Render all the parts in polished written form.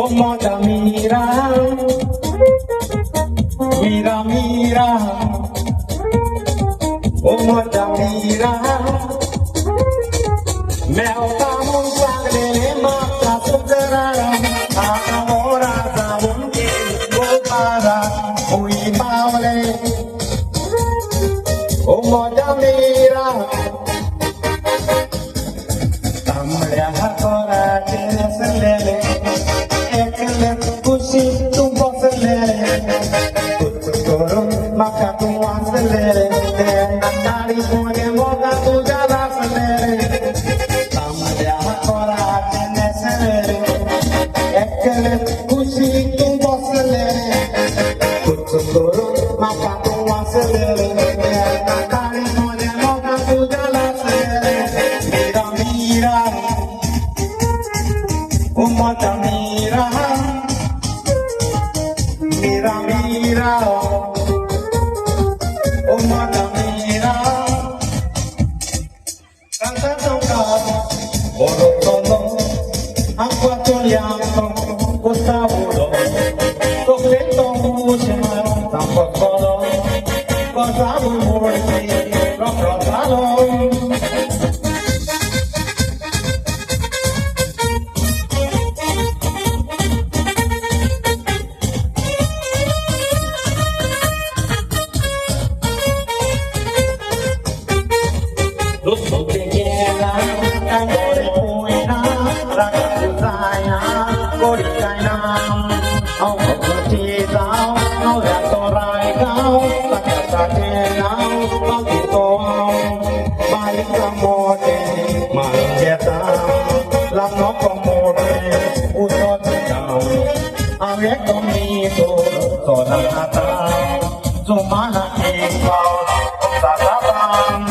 como te mira, mira, mira, como te mira, me otamos sangre, mata su cara, ahora sabun que para muy mal, como te mira, también ahora tienes el Kusi tumpo selere, kutoro maka tuan selere, nakari pone moga tu jala selere, tamaya kora tene selere, ekele kusi tumpo selere, kutoro maka tuan selere, nakari pone moga tu jala selere, mira mira, umata mira. Mira, mira, oh mata mira, canta tocado, borotono, agua toleando, costa buro, coqueto mucho, tampoco cosa muy rosado. Los que quieran, amores buenas, la castaña, coricaina, aunque cochita, no de atorraiga, la castaña, maldito, malicamote, malquieta, la no comode, uso de down, había comido, toda nata, su mala hija, satapan.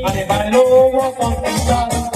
Ane bailo wa